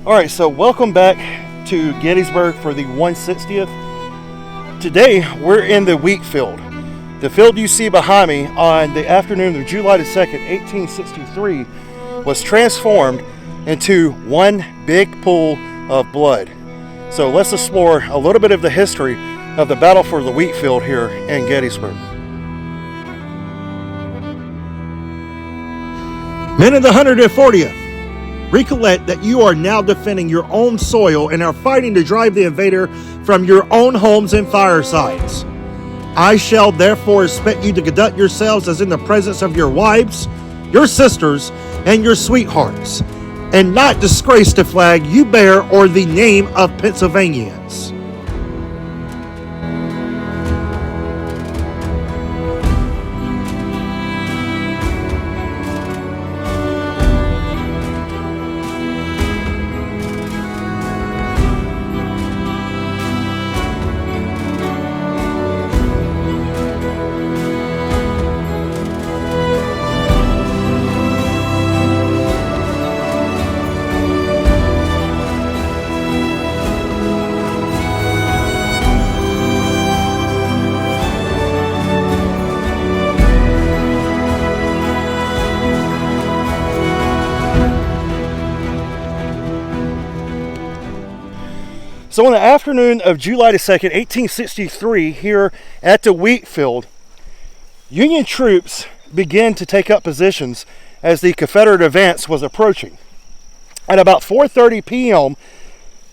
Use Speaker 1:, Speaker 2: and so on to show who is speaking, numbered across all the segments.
Speaker 1: All right, so welcome back to Gettysburg for the 160th. Today, we're in the Wheatfield. The field you see behind me on the afternoon of July the 2nd, 1863, was transformed into one big pool of blood. So let's explore a little bit of the history of the battle for the Wheatfield here in Gettysburg.
Speaker 2: Men of the 140th, recollect that you are now defending your own soil and are fighting to drive the invader from your own homes and firesides. I shall therefore expect you to conduct yourselves as in the presence of your wives, your sisters, and your sweethearts, and not disgrace the flag you bear or the name of Pennsylvanians.
Speaker 1: So on the afternoon of July the 2nd, 1863, here at the Wheatfield, Union troops began to take up positions as the Confederate advance was approaching. At about 4:30 p.m.,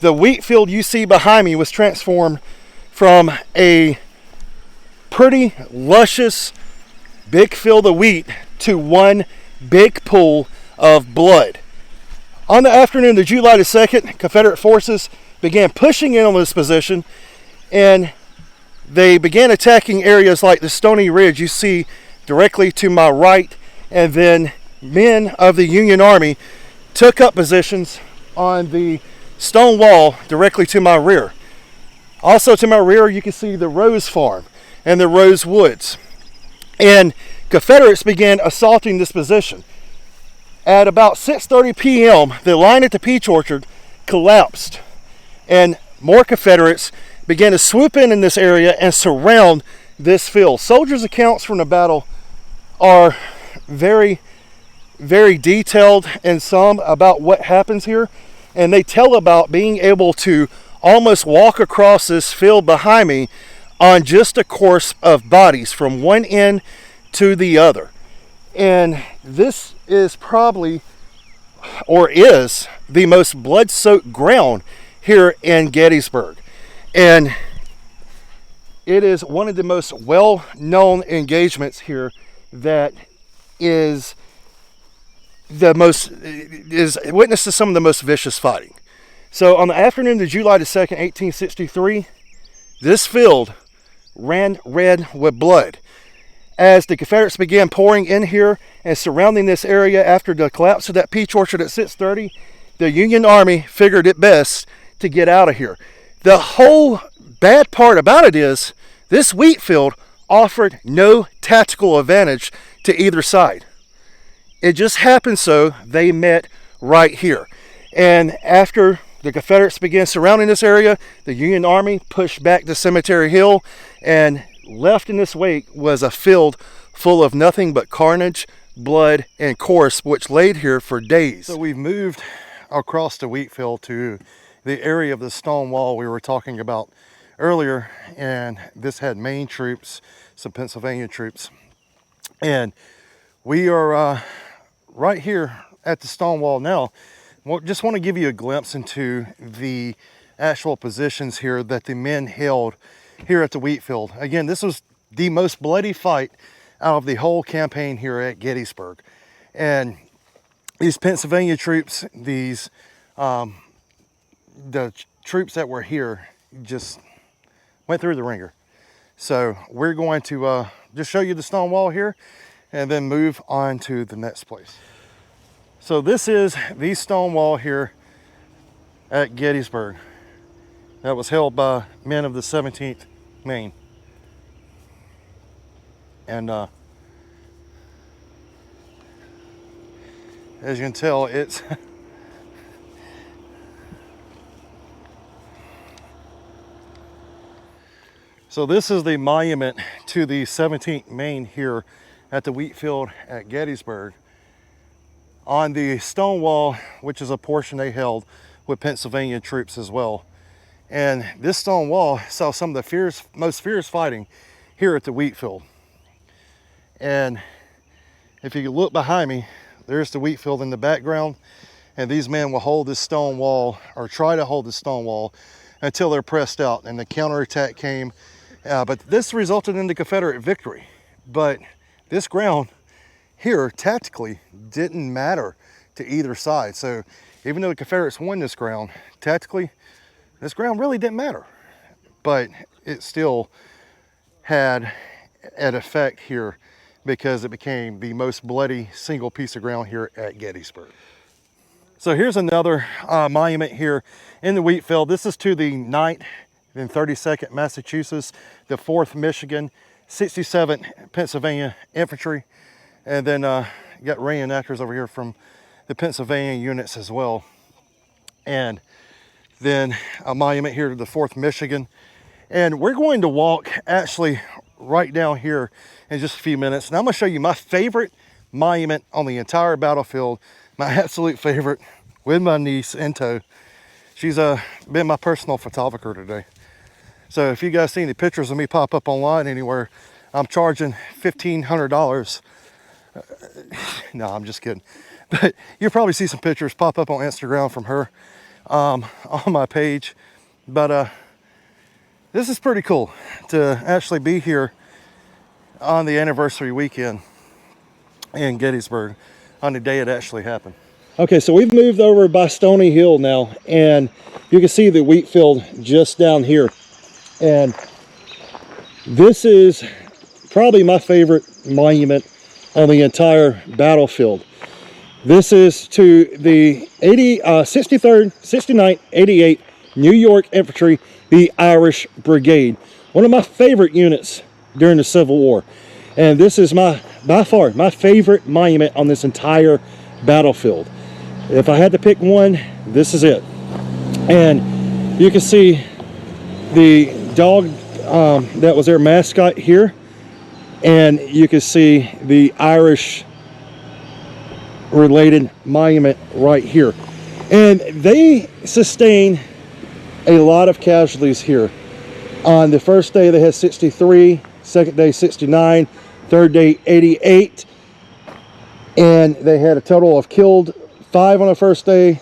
Speaker 1: the Wheatfield you see behind me was transformed from a pretty luscious big field of wheat to one big pool of blood. On the afternoon of July the 2nd, Confederate forces began pushing in on this position, and they began attacking areas like the Stony Ridge you see directly to my right, and then men of the Union Army took up positions on the Stonewall directly to my rear. Also to my rear you can see the Rose Farm and the Rose Woods, and Confederates began assaulting this position. At about 6:30 p.m. the line at the Peach Orchard collapsed, and more Confederates began to swoop in this area and surround this field. Soldiers' accounts from the battle are very, very detailed, and some about what happens here, and they tell about being able to almost walk across this field behind me on just a course of bodies from one end to the other. And this is probably, or is, the most blood-soaked ground here in Gettysburg, and it is one of the most well-known engagements here that is witness to some of the most vicious fighting. So on the afternoon of July the 2nd, 1863, this field ran red with blood as the Confederates began pouring in here and surrounding this area. After the collapse of that Peach Orchard at 6:30, the Union Army figured it best to get out of here. The whole bad part about it is this Wheatfield offered no tactical advantage to either side. It just happened so they met right here. And after the Confederates began surrounding this area, the Union Army pushed back to Cemetery Hill, and left in this wake was a field full of nothing but carnage, blood, and corpse, which laid here for days. So we've moved across the Wheatfield to the area of the Stonewall we were talking about earlier, and this had Maine troops, some Pennsylvania troops, and we are right here at the Stonewall now. Just want to give you a glimpse into the actual positions here that the men held here at the Wheatfield. Again, this was the most bloody fight out of the whole campaign here at Gettysburg, and these Pennsylvania troops, the troops that were here just went through the ringer. So we're going to just show you the Stonewall here and then move on to the next place. So this is the Stonewall here at Gettysburg that was held by men of the 17th Maine. And as you can tell, it's So this is the monument to the 17th Maine here at the Wheatfield at Gettysburg. On the Stonewall, which is a portion they held with Pennsylvania troops as well. And this stone wall saw some of the most fierce fighting here at the Wheatfield. And if you look behind me, there's the Wheatfield in the background. And these men will hold this stone wall, or try to hold this stone wall, until they're pressed out. And the counterattack came. But this resulted in the Confederate victory. But this ground here, tactically, didn't matter to either side. So even though the Confederates won this ground, tactically, this ground really didn't matter. But it still had an effect here because it became the most bloody single piece of ground here at Gettysburg. So here's another monument here in the Wheatfield. This is to the 9th and 32nd Massachusetts, the 4th Michigan, 67th Pennsylvania Infantry, and then you got reenactors over here from the Pennsylvania units as well. And then a monument here to the 4th Michigan. And we're going to walk actually right down here in just a few minutes. And I'm going to show you my favorite monument on the entire battlefield, my absolute favorite, with my niece in tow. She's been my personal photographer today. So if you guys see any pictures of me pop up online anywhere, I'm charging $1,500. No, I'm just kidding. But you'll probably see some pictures pop up on Instagram from her on my page. But this is pretty cool to actually be here on the anniversary weekend in Gettysburg on the day it actually happened. Okay, so we've moved over by Stony Hill now, and you can see the Wheatfield just down here. And this is probably my favorite monument on the entire battlefield. This is to the 63rd, 69th, 88th New York Infantry, the Irish Brigade. One of my favorite units during the Civil War. And this is by far my favorite monument on this entire battlefield. If I had to pick one, this is it. And you can see the dog that was their mascot here. And you can see the Irish related monument right here. And they sustained a lot of casualties here. On the first day they had 63, second day 69, third day 88, and they had a total of killed 5 on the first day,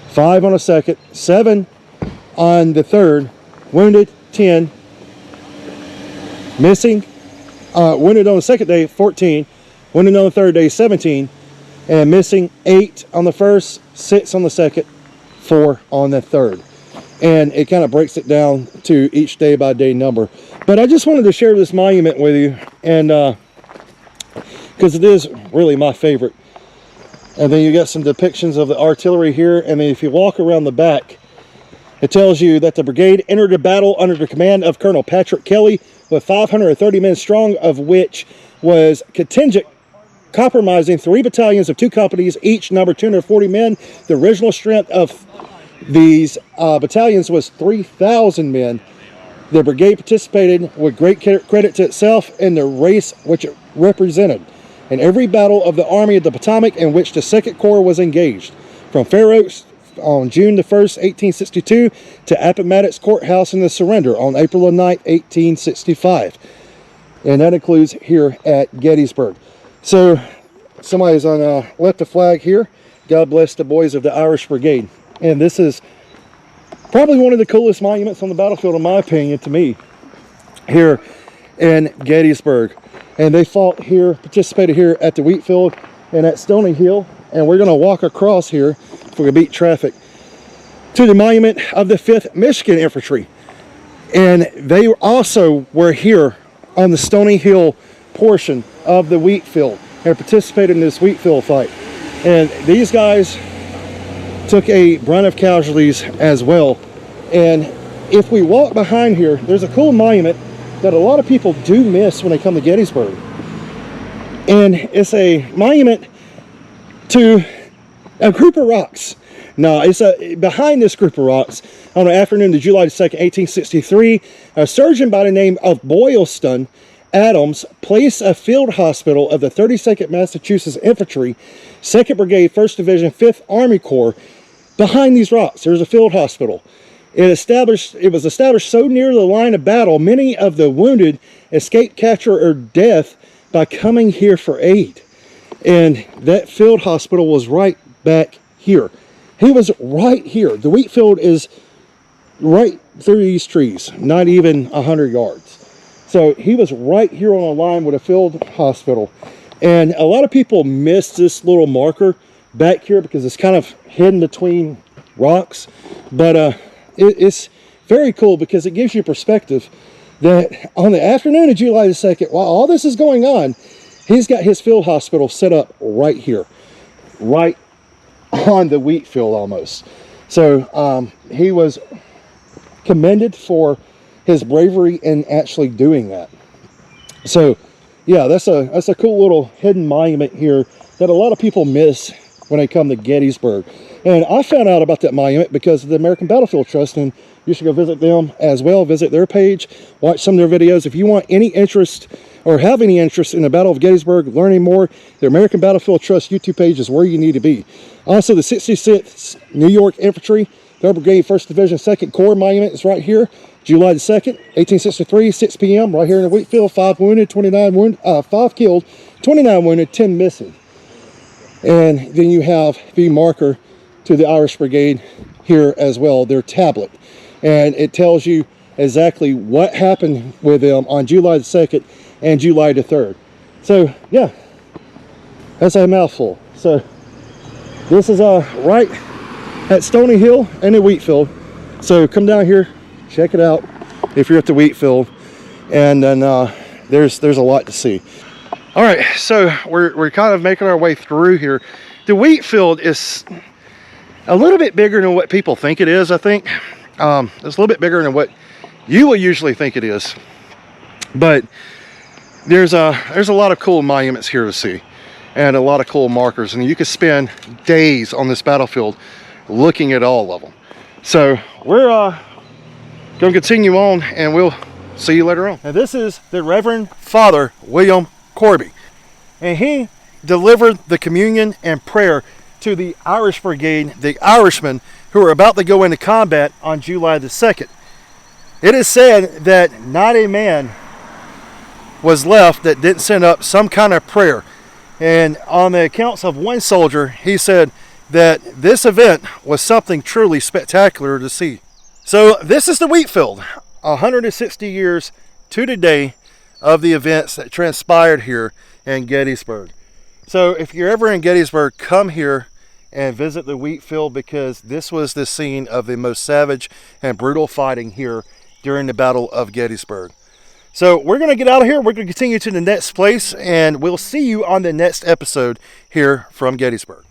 Speaker 1: 5 on the second, 7 on the third, wounded 10, missing, wounded on the second day 14, wounded on the third day 17, and missing 8 on the first, 6 on the second, 4 on the third. And it kind of breaks it down to each day by day number. But I just wanted to share this monument with you, and because it is really my favorite. And then you got some depictions of the artillery here, and then if you walk around the back, it tells you that the brigade entered a battle under the command of Colonel Patrick Kelly with 530 men strong, of which was contingent compromising 3 battalions of 2 companies, each number 240 men. The original strength of these battalions was 3,000 men. The brigade participated with great credit to itself and the race which it represented in every battle of the Army of the Potomac in which the 2nd Corps was engaged, from Fair Oaks on June the 1st, 1862, to Appomattox Courthouse in the surrender on April the 9th, 1865. And that includes here at Gettysburg. So somebody's left a flag here. God bless the boys of the Irish Brigade. And this is probably one of the coolest monuments on the battlefield, in my opinion, to me, here in Gettysburg. And they fought here, participated here at the Wheatfield and at Stony Hill. And we're going to walk across here, if we can beat traffic, to the monument of the 5th Michigan Infantry. And they also were here on the Stony Hill portion of the Wheatfield and participated in this Wheatfield fight. And these guys took a brunt of casualties as well. And if we walk behind here, there's a cool monument that a lot of people do miss when they come to Gettysburg. And it's a monument to a group of rocks
Speaker 2: No, it's behind this group of rocks. On the afternoon of July 2nd, 1863, a surgeon by the name of Boylston Adams placed a field hospital of the 32nd Massachusetts Infantry, 2nd Brigade, 1st Division, 5th Army Corps behind these rocks. There's a field hospital. It was established so near the line of battle, many of the wounded escaped capture or death by coming here for aid. And that field hospital was right back here. He was right here. The Wheatfield is right through these trees, not even 100 yards. So he was right here on a line with a field hospital. And a lot of people miss this little marker back here because it's kind of hidden between rocks. But it's very cool because it gives you perspective that on the afternoon of July the 2nd, while all this is going on, he's got his field hospital set up right here, right on the Wheatfield almost. So he was commended for his bravery in actually doing that. So yeah, that's a cool little hidden monument here that a lot of people miss when they come to Gettysburg. And I found out about that monument because of the American Battlefield Trust, and you should go visit them as well. Visit their page, watch some of their videos. If you want any interest or have any interest in the Battle of Gettysburg, learning more, the American Battlefield Trust YouTube page is where you need to be. Also, the 66th New York Infantry, 3rd Brigade, 1st Division, 2nd Corps monument is right here. July the 2nd, 1863, 6 p.m. right here in the Wheatfield. 5 wounded, 5 killed, 29 wounded, 10 missing. And then you have the marker to the Irish Brigade here as well, their tablet. And it tells you exactly what happened with them on July the 2nd and July the 3rd. So, yeah, that's a mouthful. So, this is right at Stony Hill and the Wheatfield. So, come down here, check it out if you're at the Wheatfield. And then there's a lot to see. All right, so we're kind of making our way through here. The Wheatfield is a little bit bigger than what people think it is, I think. It's a little bit bigger than what you will usually think it is. But there's a lot of cool monuments here to see and a lot of cool markers. And you could spend days on this battlefield looking at all of them. So we're going to continue on and we'll see you later on. And this is the Reverend Father William Corby. And he delivered the communion and prayer to the Irish Brigade, the Irishmen who were about to go into combat on July the 2nd. It is said that not a man was left that didn't send up some kind of prayer. And on the accounts of one soldier, he said that this event was something truly spectacular to see. So this is the Wheatfield, 160 years to the day of the events that transpired here in Gettysburg. So if you're ever in Gettysburg, come here and visit the Wheatfield because this was the scene of the most savage and brutal fighting here during the Battle of Gettysburg. So we're going to get out of here. We're going to continue to the next place and we'll see you on the next episode here from Gettysburg.